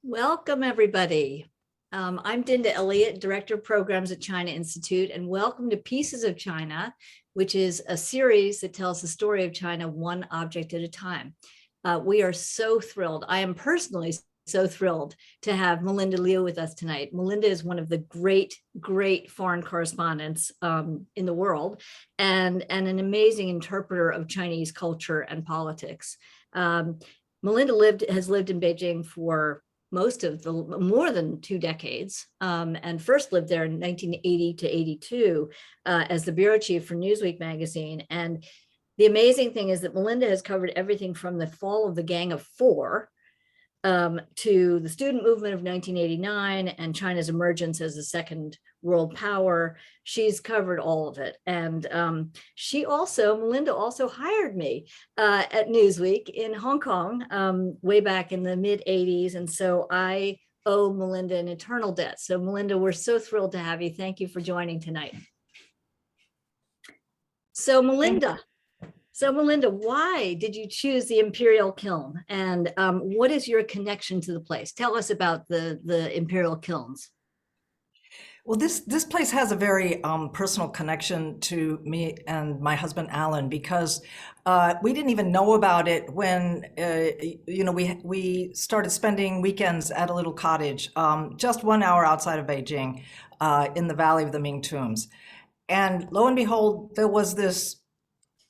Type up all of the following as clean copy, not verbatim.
Welcome, everybody. I'm Dinda Elliott, Director of Programs at China Institute, and welcome to Pieces of China, which is a series that tells the story of China one object at a time. We are so thrilled. I am personally so thrilled to have Melinda Liu with us tonight. Melinda is one of the great foreign correspondents in the world and an amazing interpreter of Chinese culture and politics. Melinda has lived in Beijing for more than 2 decades, and first lived there in 1980 to 82 as the bureau chief for Newsweek Magazine. And the amazing thing is that Melinda has covered everything from the fall of the Gang of Four to the student movement of 1989 and China's emergence as a second world power. She's covered all of it. And Melinda also hired me at Newsweek in Hong Kong way back in the mid 80s. And so I owe Melinda an eternal debt. So Melinda, we're so thrilled to have you. Thank you for joining tonight. So Melinda, why did you choose the Imperial Kiln? And what is your connection to the place? Tell us about the Imperial Kilns. Well, this place has a very personal connection to me and my husband, Alan, because we didn't even know about it when, we started spending weekends at a little cottage just 1 hour outside of Beijing in the valley of the Ming Tombs. And lo and behold, there was this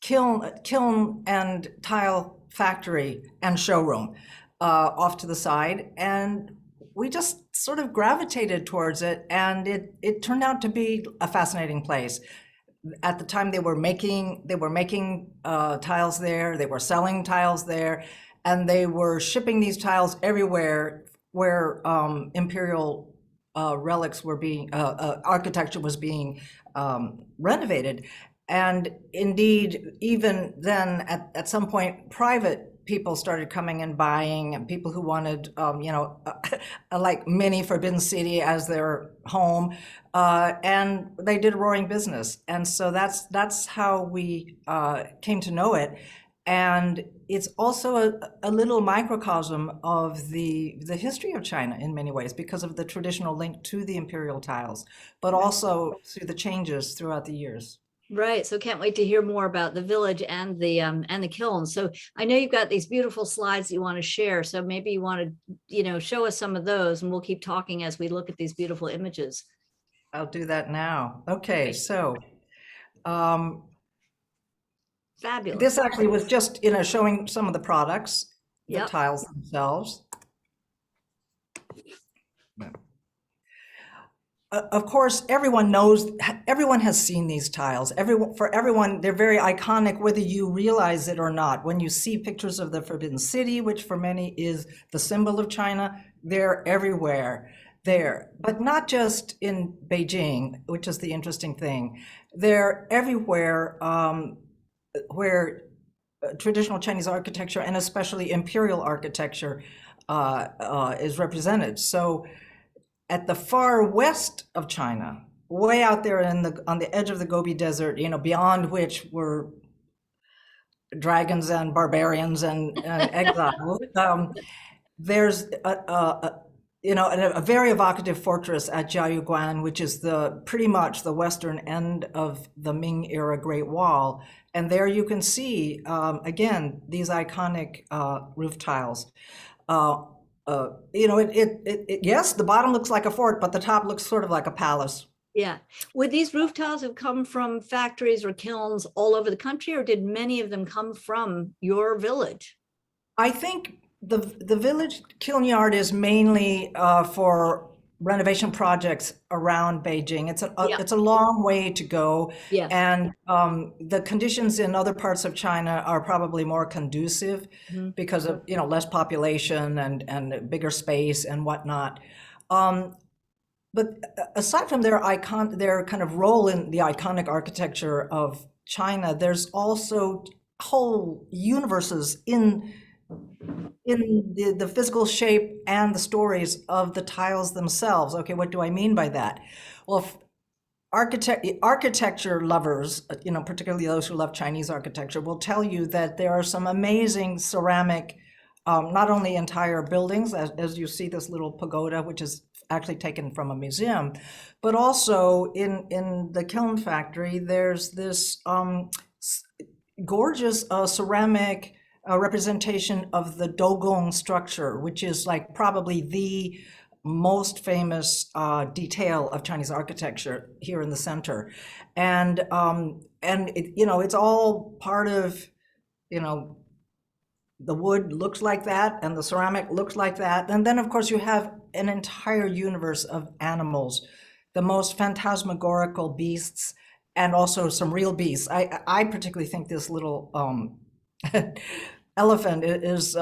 kiln and tile factory and showroom off to the side, and we just sort of gravitated towards it, and it turned out to be a fascinating place. At the time, they were making tiles there, they were selling tiles there, and they were shipping these tiles everywhere where imperial relics were being architecture was being renovated. And indeed, even then, at some point, private people started coming and buying, and people who wanted, like mini Forbidden City as their home, and they did a roaring business. And so that's how we came to know it. And it's also a little microcosm of the history of China in many ways, because of the traditional link to the imperial tiles, but also through the changes throughout the years. Right. So can't wait to hear more about the village and the kilns. So I know you've got these beautiful slides that you want to share. So maybe you want to, show us some of those, and we'll keep talking as we look at these beautiful images. I'll do that now. Okay, so fabulous. This actually was just, showing some of the products, the tiles themselves. Of course, everyone has seen these tiles. For everyone, they're very iconic, whether you realize it or not. When you see pictures of the Forbidden City, which for many is the symbol of China, they're everywhere there. But not just in Beijing, which is the interesting thing. They're everywhere where traditional Chinese architecture, and especially imperial architecture, is represented. So at the far west of China, way out there on the edge of the Gobi Desert, beyond which were dragons and barbarians and exile, there's a very evocative fortress at Jiayuguan, which is pretty much the western end of the Ming era Great Wall. And there you can see, again, these iconic roof tiles. Yes, the bottom looks like a fort, but the top looks sort of like a palace. Yeah. Would these roof tiles have come from factories or kilns all over the country, or did many of them come from your village? I think the village kiln yard is mainly for renovation projects around Beijing. It's a long way to go, and the conditions in other parts of China are probably more conducive because of less population and bigger space and whatnot. But aside from their kind of role in the iconic architecture of China, there's also whole universes in the physical shape and the stories of the tiles themselves. Okay, what do I mean by that? Well, architecture lovers, particularly those who love Chinese architecture, will tell you that there are some amazing ceramic not only entire buildings, as you see this little pagoda, which is actually taken from a museum, but also in the kiln factory, there's this gorgeous ceramic representation of the dogong structure, which is like probably the most famous detail of Chinese architecture here in the center. And it, it's all part of, the wood looks like that and the ceramic looks like that. And then of course you have an entire universe of animals, the most phantasmagorical beasts, and also some real beasts. I particularly think this little elephant is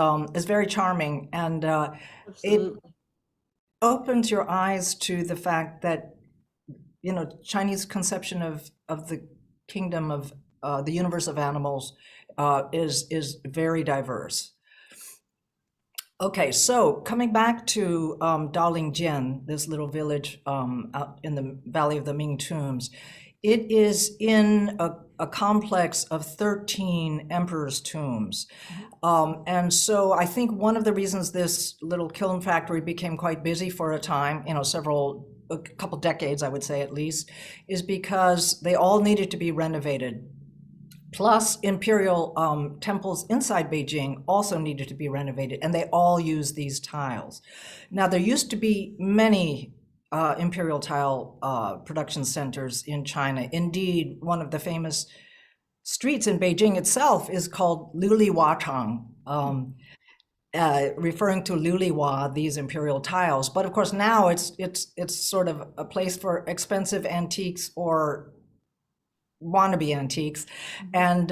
very charming, and it opens your eyes to the fact that Chinese conception of the kingdom of the universe of animals is very diverse. Okay, so coming back to Daolingjian, this little village out in the valley of the Ming Tombs, it is in a complex of 13 emperors' tombs. And so I think one of the reasons this little kiln factory became quite busy for a time, a couple decades, I would say at least, is because they all needed to be renovated. Plus, imperial temples inside Beijing also needed to be renovated, and they all use these tiles. Now, there used to be many imperial tile production centers in China. Indeed, one of the famous streets in Beijing itself is called Luliwachang, referring to Luliwa, these imperial tiles. But of course, now it's sort of a place for expensive antiques or wannabe antiques, and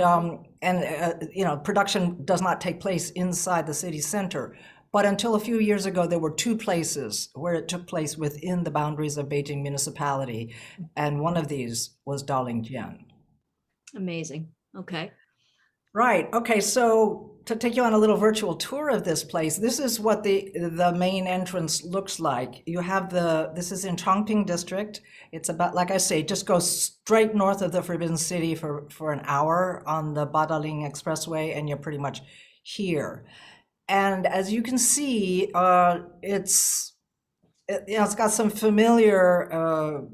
production does not take place inside the city center. But until a few years ago, there were two places where it took place within the boundaries of Beijing municipality, and one of these was Daolingjian. Amazing. Okay. Right. Okay. So to take you on a little virtual tour of this place, this is what the main entrance looks like. You have this is in Chongping district. It's about, like I say, just go straight north of the Forbidden City for an hour on the Badaling Expressway, and you're pretty much here. And as you can see, it's got some familiar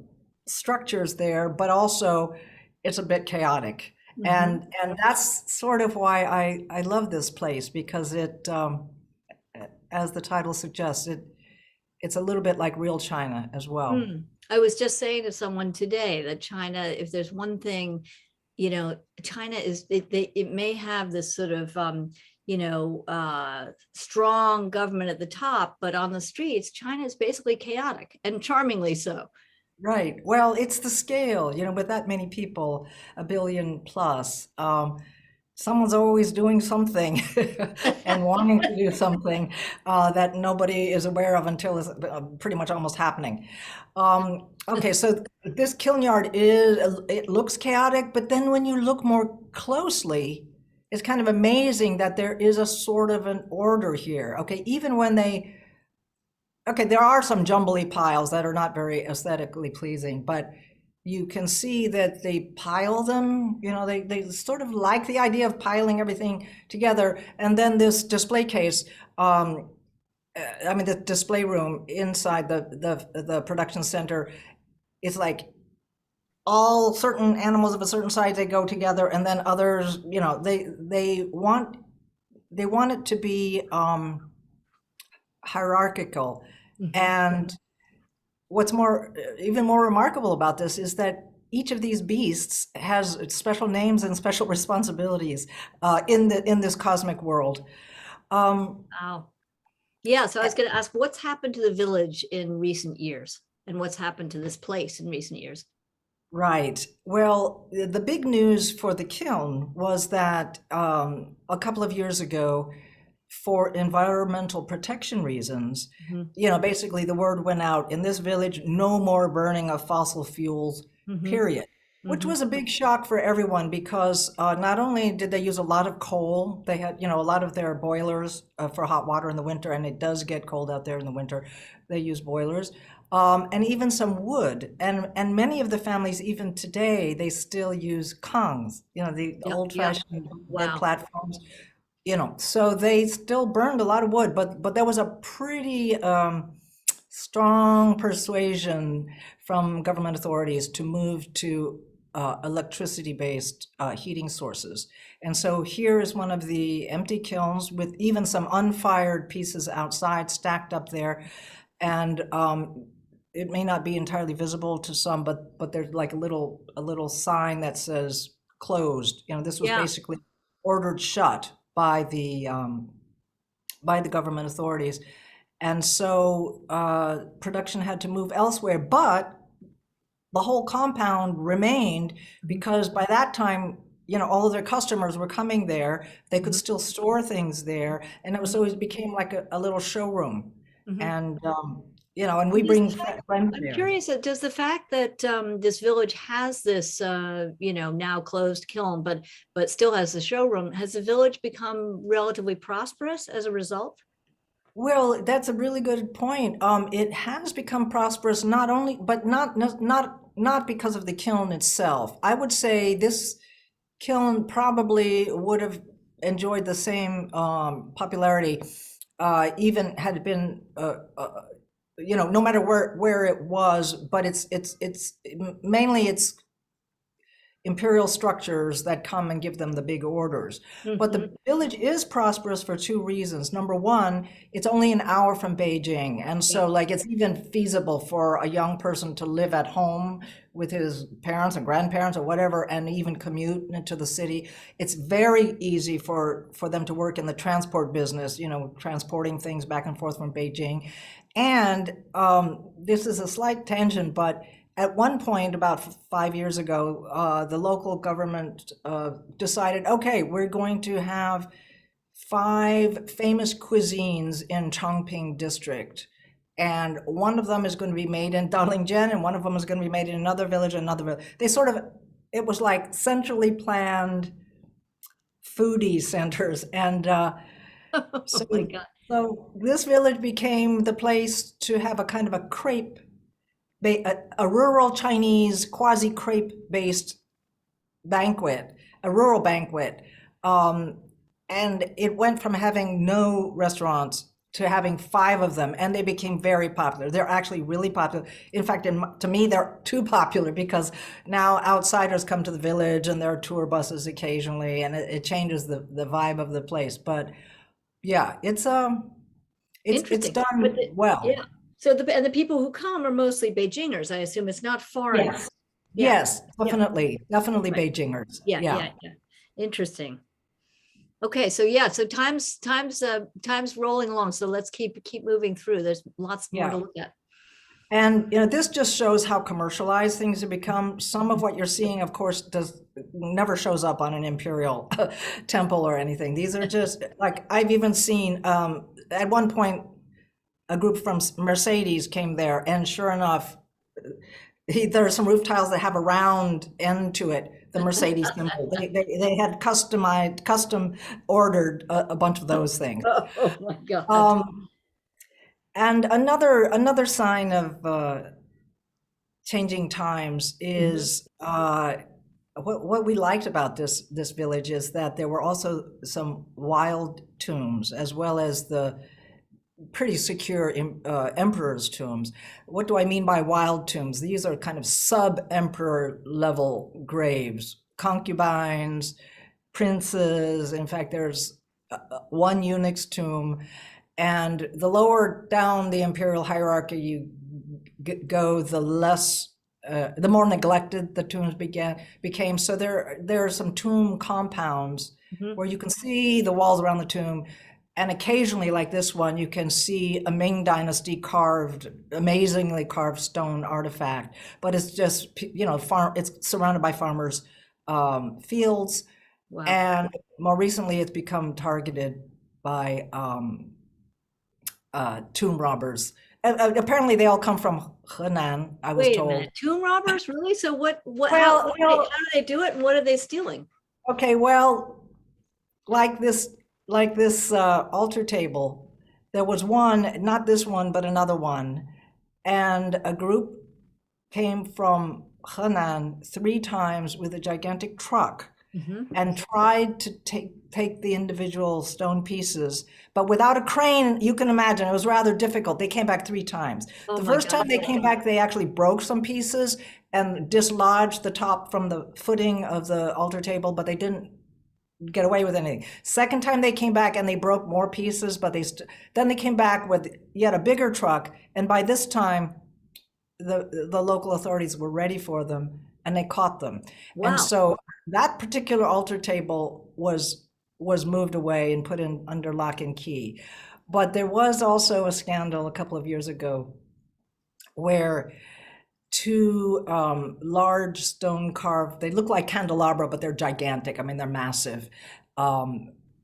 structures there, but also it's a bit chaotic. And that's sort of why I love this place, because it, as the title suggests, it's a little bit like real China as well. I was just saying to someone today that China, if there's one thing, China is, it may have this sort of, strong government at the top, but on the streets, China is basically chaotic, and charmingly so. Right. Well, it's the scale, with that many people, 1 billion plus, someone's always doing something and wanting to do something that nobody is aware of until it's pretty much almost happening. Okay, so this kiln yard it looks chaotic, but then when you look more closely, it's kind of amazing that there is a sort of an order here. Okay, even when there are some jumbly piles that are not very aesthetically pleasing, but you can see that they pile them, they sort of like the idea of piling everything together. And then this display case, the display room inside the production center is like all certain animals of a certain size, they go together, and then others, they want it to be hierarchical. And what's even more remarkable about this is that each of these beasts has special names and special responsibilities in this cosmic world. Wow. Yeah, so I was going to ask, what's happened to the village in recent years, and what's happened to this place in recent years? Right. Well, the big news for the kiln was that a couple of years ago, for environmental protection reasons, basically the word went out in this village, no more burning of fossil fuels, period. Which was a big shock for everyone, because not only did they use a lot of coal, they had, a lot of their boilers for hot water in the winter, and it does get cold out there in the winter, they use boilers, and even some wood. And many of the families, even today, they still use kongs, the old-fashioned wood platforms. So they still burned a lot of wood, but there was a pretty strong persuasion from government authorities to move to electricity-based heating sources. And so here is one of the empty kilns with even some unfired pieces outside stacked up there. And it may not be entirely visible to some, but there's like a little sign that says closed. This was Yeah. basically ordered shut by the government authorities. And so production had to move elsewhere, but the whole compound remained because by that time, all of their customers were coming there. They could still store things there, and it was always became like a little showroom. Mhm. And and we Does bring the fact- friends I'm there. curious, does the fact that this village has this, now closed kiln, but still has the showroom, has the village become relatively prosperous as a result? Well, that's a really good point. It has become prosperous not only, but not because of the kiln itself. I would say this kiln probably would have enjoyed the same popularity, even had it been, no matter where it was. But it's mainly it's imperial structures that come and give them the big orders. But the village is prosperous for two reasons. Number one, it's only an hour from Beijing. And so like it's even feasible for a young person to live at home with his parents and grandparents or whatever, and even commute into the city. It's very easy for them to work in the transport business, transporting things back and forth from Beijing. And this is a slight tangent, but at one point, about 5 years ago, the local government decided, okay, we're going to have 5 famous cuisines in Chongping district. And one of them is going to be made in Daolingjian, and one of them is going to be made in another village, They sort of, it was like centrally planned foodie centers. And Oh my God. so this village became the place to have a kind of a crepe, a rural Chinese quasi-crepe based banquet, a rural banquet. And it went from having no restaurants to having 5 of them, and they became very popular. They're actually really popular. In fact, to me, they're too popular because now outsiders come to the village and there are tour buses occasionally, and it changes the vibe of the place. But yeah, it's Interesting. done But well. yeah. So the people who come are mostly Beijingers. I assume it's not foreigners. Yes. Yeah. Yes, definitely Right. Beijingers. Yeah. Yeah. Interesting. Okay, so yeah, so time's rolling along. So let's keep moving through. There's lots more to Yeah. look at. And this just shows how commercialized things have become. Some of what you're seeing, of course, never shows up on an imperial temple or anything. These are just like I've even seen at one point a group from Mercedes came there, and sure enough, there are some roof tiles that have a round end to it, the Mercedes symbol. They had custom ordered a bunch of those things. Oh my God. And another sign of changing times is what we liked about this village is that there were also some wild tombs as well as the pretty secure emperor's tombs. What do I mean by wild tombs? These are kind of sub-emperor level graves, concubines, princes. In fact, there's one eunuch's tomb. And the lower down the imperial hierarchy you go, the more neglected the tombs became. So there are some tomb compounds where you can see the walls around the tomb. And occasionally, like this one, you can see a Ming Dynasty amazingly carved stone artifact. But it's just, it's surrounded by farmers' fields. Wow. And more recently, it's become targeted by tomb robbers. Apparently, they all come from Henan, I was Wait a told. minute, tomb robbers, really? So what? Well, how do they do it, and what are they stealing? Okay, well, like this altar table, there was one, not this one, but another one, and a group came from Henan 3 times with a gigantic truck Mhm. and tried to take the individual stone pieces, but without a crane, you can imagine it was rather difficult. They came back 3 times. Oh The my first time God. they came back, they actually broke some pieces and dislodged the top from the footing of the altar table, but they didn't get away with anything. Second time they came back and they broke more pieces, but then they came back with yet a bigger truck, and by this time the local authorities were ready for them and they caught them. And Wow. so that particular altar table was moved away and put in under lock and key. But there was also a scandal a couple of years ago where two large stone carved, they look like candelabra, but they're gigantic. I mean, they're massive.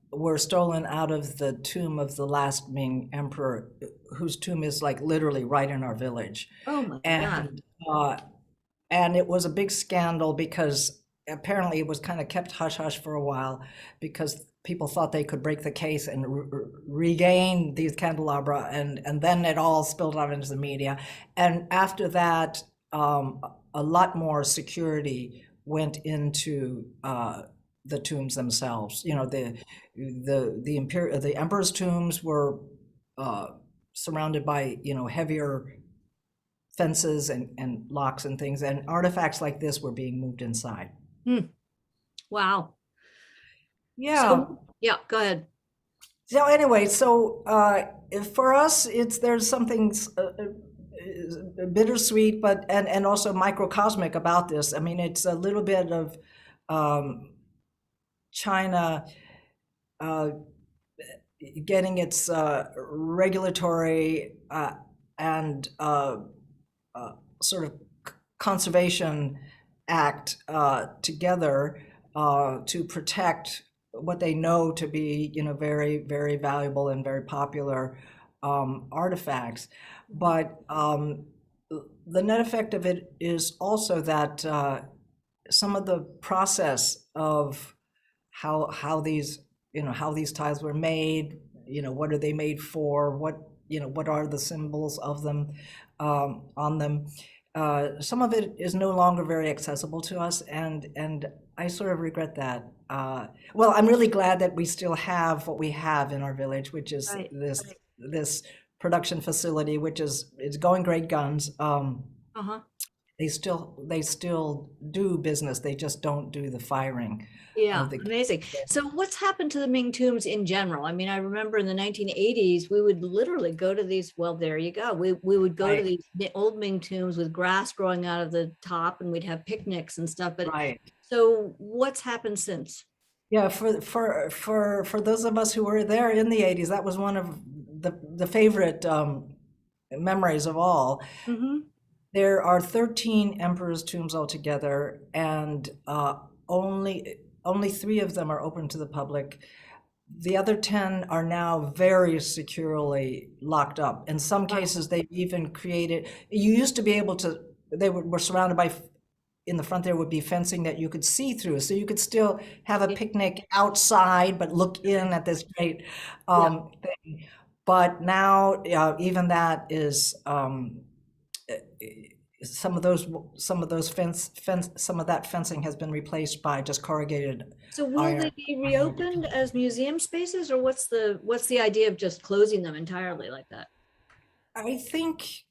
Were stolen out of the tomb of the last Ming emperor, whose tomb is like literally right in our village. Oh my God. And and it was a big scandal because apparently it was kind of kept hush hush for a while because people thought they could break the case and regain these candelabra, and then it all spilled out into the media. And after that, a lot more security went into the tombs themselves. You know, the emperor's tombs were surrounded by, you know, heavier fences and locks and things, and artifacts like this were being moved inside. Wow. Yeah. So, yeah, go ahead. So anyway, so for us, there's something bittersweet, but and also microcosmic about this. I mean, it's a little bit of China getting its regulatory and sort of conservation act together to protect what they know to be, you know, very, very valuable and very popular artifacts. But the net effect of it is also that some of the process of how these, you know, how these tiles were made, you know, what are they made for, what, you know, what are the symbols of them on them. Some of it is no longer very accessible to us, and I sort of regret that. Well, I'm really glad that we still have what we have in our village, which is Right. this production facility, which is going great guns. Uh-huh. They still do business. They just don't do the firing Yeah, of the. amazing. So what's happened to the Ming Tombs in general? I mean, I remember in the 1980s, we would literally go to these, well, there you go. We would go to Right, these old Ming tombs with grass growing out of the top, and we'd have picnics and stuff. But right. so what's happened since? Yeah, for those of us who were there in the 80s, that was one of the favorite memories of all. Hmm. There are 13 emperors' tombs altogether, and only 3 of them are open to the public. The other 10 are now very securely locked up. In some Wow. cases, they've even created, you used to be able to, they were surrounded by, in the front there would be fencing that you could see through. So you could still have a Yeah. picnic outside, but look in at this great Yeah. thing. But now, even that is, some of that fencing has been replaced by just corrugated So will they iron. be reopened as museum spaces, or what's the idea of just closing them entirely like that? I think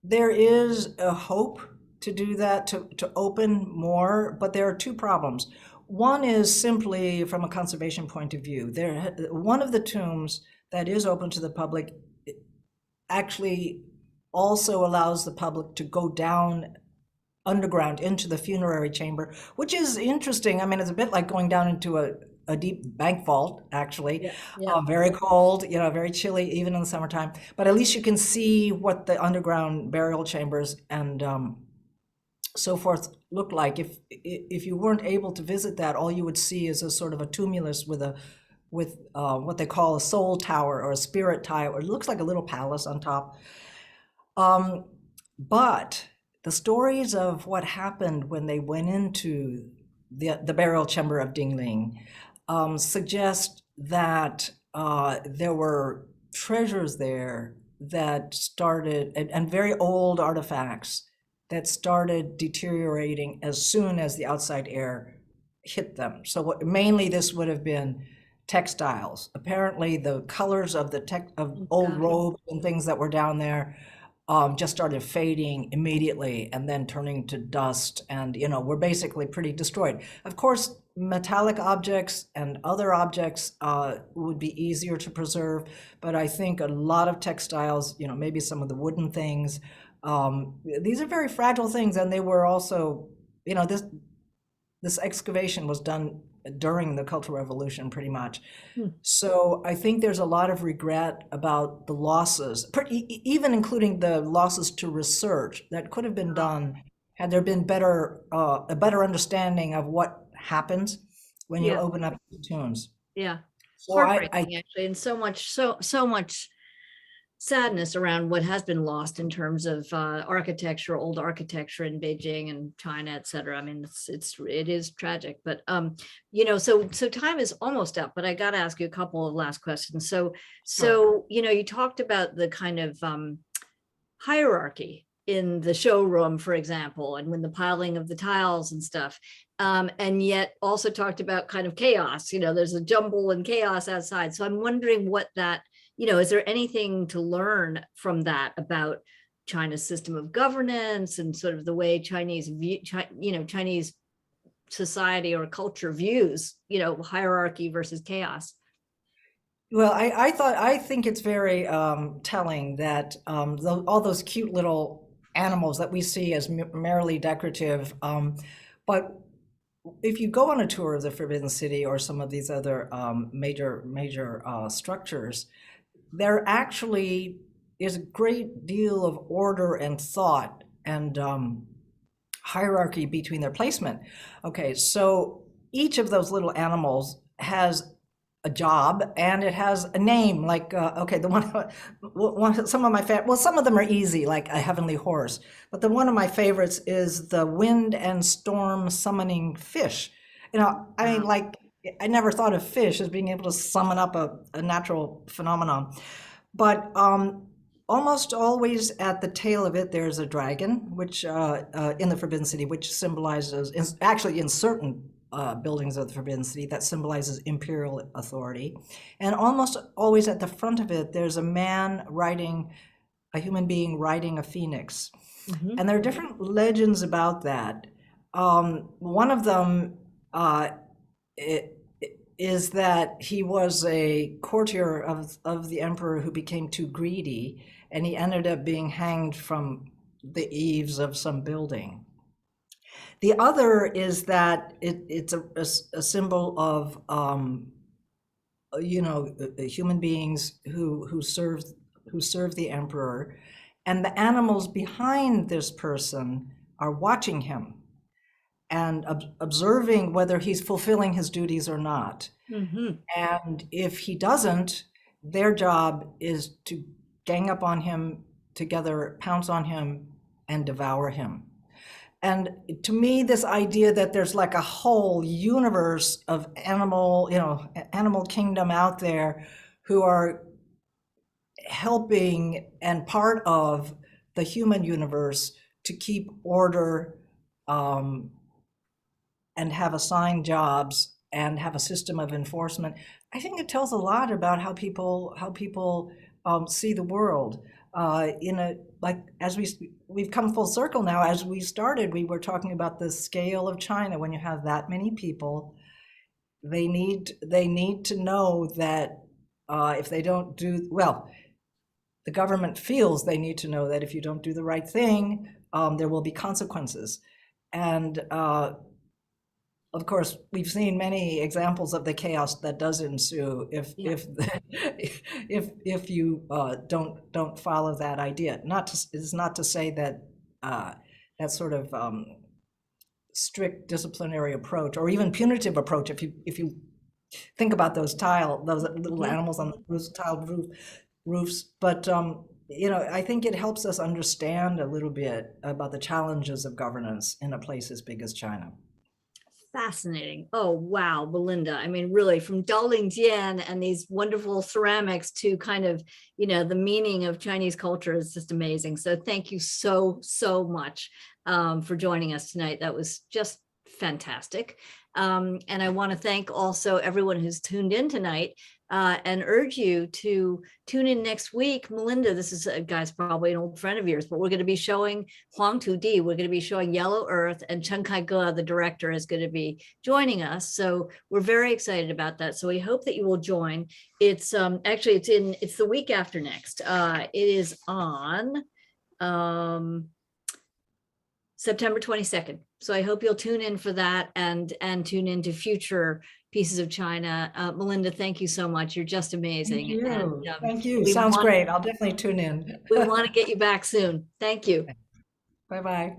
there is a hope to do that, to open more, but there are 2 problems. One is simply from a conservation point of view. One of the tombs that is open to the public actually also allows the public to go down underground into the funerary chamber, which is interesting. I mean, it's a bit like going down into a deep bank vault, actually. Yeah. Yeah. Very cold, you know, very chilly, even in the summertime. But at least you can see what the underground burial chambers and so forth look like. If you weren't able to visit that, all you would see is a sort of a tumulus with what they call a soul tower or a spirit tower. It looks like a little palace on top. But the stories of what happened when they went into the burial chamber of Dingling suggest that there were treasures there that started, and very old artifacts that started deteriorating as soon as the outside air hit them. So mainly this would have been textiles. Apparently the colors of old God. robes and things that were down there just started fading immediately and then turning to dust, and were basically pretty destroyed. Of course, metallic objects and other objects would be easier to preserve, but I think a lot of textiles, maybe some of the wooden things, these are very fragile things, and they were also, this excavation was done during the Cultural Revolution, pretty much. So I think there's a lot of regret about the losses, even including the losses to research that could have been done had there been a better understanding of what happens when you open up the tombs. Yeah. So Heartbreaking, actually, and so much sadness around what has been lost in terms of architecture, old architecture in Beijing and China, et cetera. I mean, it is tragic, but so time is almost up, but I got to ask you a couple of last questions. So you talked about the kind of hierarchy in the showroom, for example, and when the piling of the tiles and stuff, and yet also talked about kind of chaos. There's a jumble and chaos outside. So I'm wondering what that, is there anything to learn from that about China's system of governance and sort of the way Chinese society or culture views, hierarchy versus chaos? Well, I think it's very telling that all those cute little animals that we see as merely decorative, but if you go on a tour of the Forbidden City or some of these other major structures, there actually is a great deal of order and thought and hierarchy between their placement. Okay, so each of those little animals has a job and it has a name, like okay, some of them are easy, like a heavenly horse, but one of my favorites is the wind and storm summoning fish. I mean, like, I never thought of fish as being able to summon up a natural phenomenon, but almost always at the tail of it there's a dragon, which in the Forbidden City, which symbolizes, actually in certain buildings of the Forbidden City, that symbolizes imperial authority. And almost always at the front of it, there's a human being riding a phoenix. Mm-hmm. And there are different legends about that. One of them is that he was a courtier of the emperor who became too greedy, and he ended up being hanged from the eaves of some building. The other is that it's a symbol of human beings who serve the emperor, and the animals behind this person are watching him and observing whether he's fulfilling his duties or not. Mm-hmm. And if he doesn't, their job is to gang up on him together, pounce on him, and devour him. And to me, this idea that there's like a whole universe of animal kingdom out there who are helping and part of the human universe to keep order, and have assigned jobs and have a system of enforcement, I think it tells a lot about how people see the world. As we've come full circle now. As we started, we were talking about the scale of China. When you have that many people, they need to know that if they don't do well, the government feels they need to know that if you don't do the right thing, there will be consequences. And of course, we've seen many examples of the chaos that does ensue if you don't follow that idea. It's not to say that that sort of strict disciplinary approach or even punitive approach. If you think about those little animals on the tiled roofs, but I think it helps us understand a little bit about the challenges of governance in a place as big as China. Fascinating. Oh, wow, Melinda. I mean, really, from Daolingjian and these wonderful ceramics to kind of, the meaning of Chinese culture is just amazing. So thank you so much for joining us tonight. That was just fantastic. And I want to thank also everyone who's tuned in tonight, and urge you to tune in next week. Melinda, this is a guy's probably an old friend of yours, but we're going to be showing Huang Tu-di. We're going to be showing Yellow Earth, and Chen Kai-ge, the director, is going to be joining us. So we're very excited about that. So we hope that you will join. It's actually it's the week after next. It is on September 22nd. So I hope you'll tune in for that, and tune into future Pieces of China. Melinda, thank you so much. You're just amazing. Thank you. And Thank you. we Sounds want, great. I'll definitely tune in. we want to get you back soon. Thank you. Bye-bye.